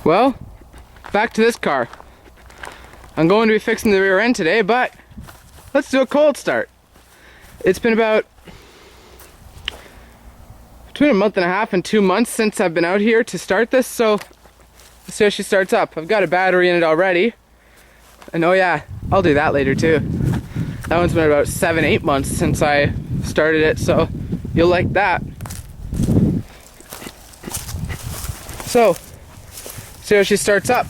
Well, back to this car. I'm going to be fixing the rear end today, but let's do a cold start. It's been about between a month and a half and 2 months since I've been out here to start this, so let's see how she starts up. I've got a battery in it already. And oh yeah, I'll do that later too. That one's been about 7-8 months since I started it, so you'll like that. So, see how she starts up.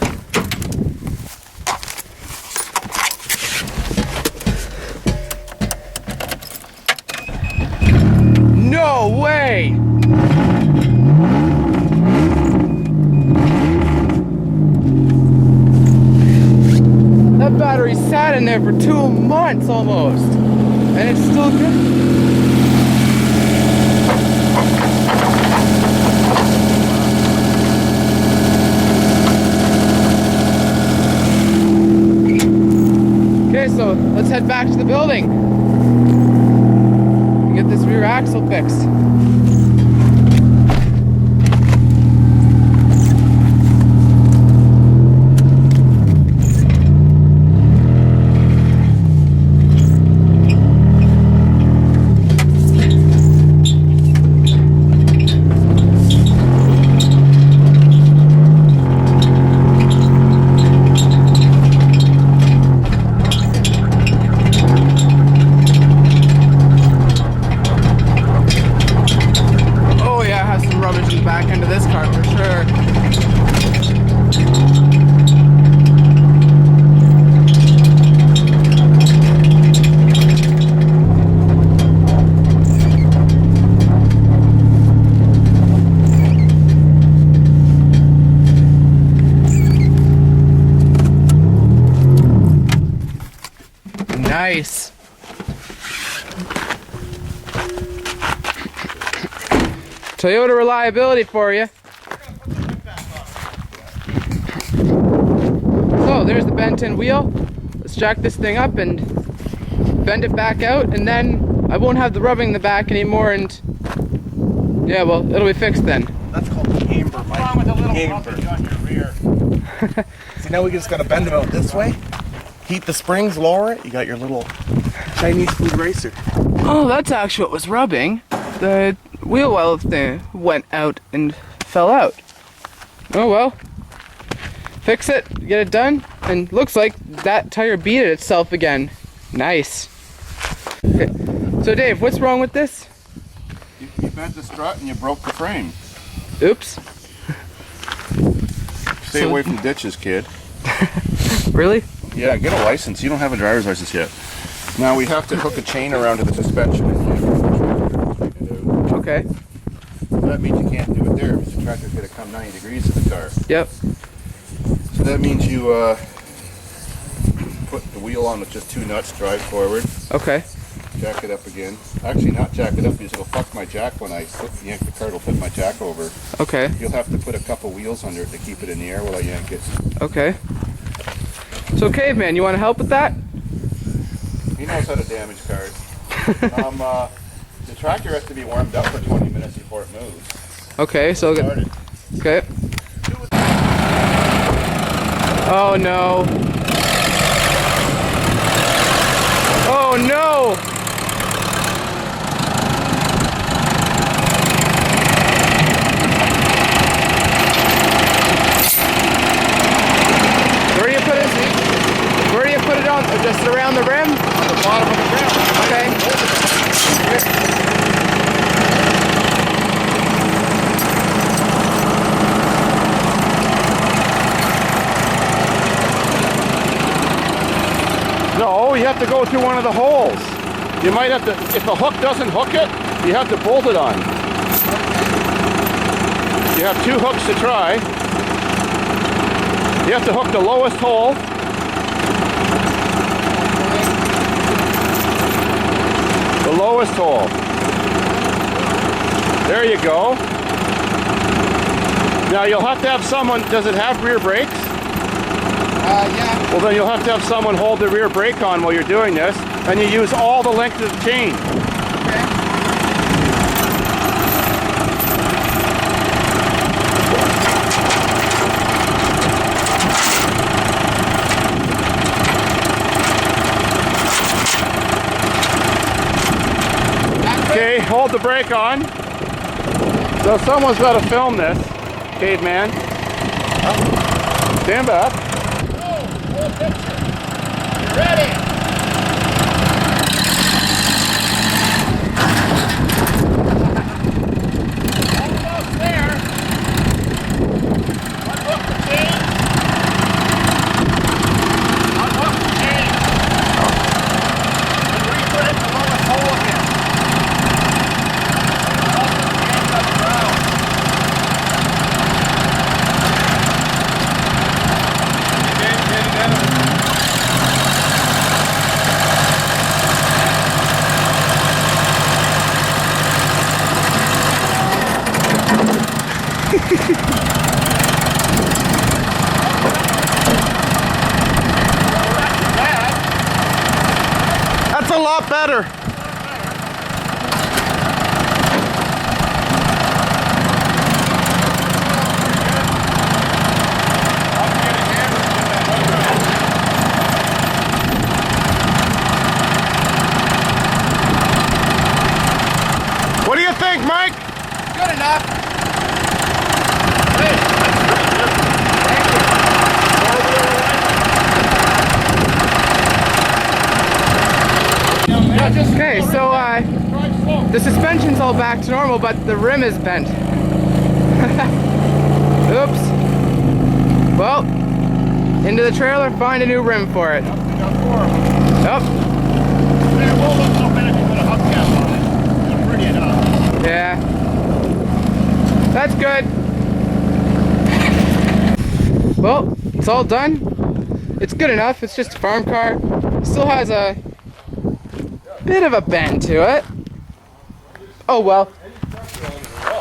No way! That battery sat in there for 2 months almost, and it's still good. Okay, so let's head back to the building and get this rear axle fixed. Back into this car for sure. Nice. Toyota reliability for you. So there's the bent-in wheel. Let's jack this thing up and bend it back out, and then I won't have the rubbing in the back anymore, and yeah, well, it'll be fixed then. That's called camber, Mike. What's wrong with the little rubbage on your rear? See, now we just gotta bend them out this way, heat the springs, lower it. You got your little Chinese food racer. Oh, that's actually what was rubbing. The wheel well thing went out and fell out. Oh well. Fix it, get it done, and looks like that tire beat it itself again. Nice. Okay. So Dave, what's wrong with this? You bent the strut and you broke the frame. Oops. Stay away from ditches, kid. Really? Yeah, get a license. You don't have a driver's license yet. Now we have to hook a chain around to the suspension. Okay. That means you can't do it there because the tractor's going to come 90 degrees to the car. Yep. So that means you put the wheel on with just 2 nuts, drive forward. Okay. Jack it up again. Actually, not jack it up because it'll fuck my jack when I yank the car. It'll flip my jack over. Okay. You'll have to put a couple wheels under it to keep it in the air while I yank it. Okay. So Caveman, you want to help with that? He knows how to damage cars. The tractor has to be warmed up for 20 minutes before it moves. Okay, so okay. Oh no. Oh no. Where do you put it? Where do you put it on? Just around the rim? On the bottom of the rim. Okay. No, you have to go through one of the holes. You might have to, if the hook doesn't hook it, you have to bolt it on. You have 2 hooks to try. You have to hook the lowest hole. The lowest hole. There you go. Now you'll have to have someone, does it have rear brakes? Yeah. Well, then you'll have to have someone hold the rear brake on while you're doing this, and you use all the length of the chain. Okay. the brake on. So someone's got to film this, caveman. Stand back. Full picture. You ready? Almost there. Unhook the chain. Unhook the chain. And re-put it in the lowest hole again. That's a lot better. What do you think, Mike? Good enough. Okay, so the suspension's all back to normal, but the rim is bent. Oops. Well, into the trailer, find a new rim for it. Yep. It won't look so bad if you put a hubcap on it. It's pretty enough. Yeah. That's good. Well, it's all done. It's good enough. It's just a farm car. Still has a bit of a bend to it. Oh well.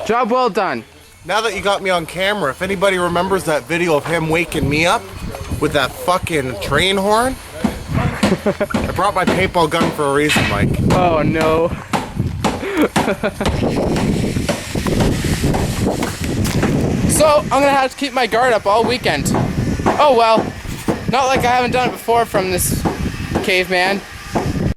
Job well done. Now that you got me on camera, if anybody remembers that video of him waking me up with that fucking train horn, I brought my paintball gun for a reason, Mike. Oh no. So, I'm gonna have to keep my guard up all weekend. Oh well. Not like I haven't done it before from this caveman.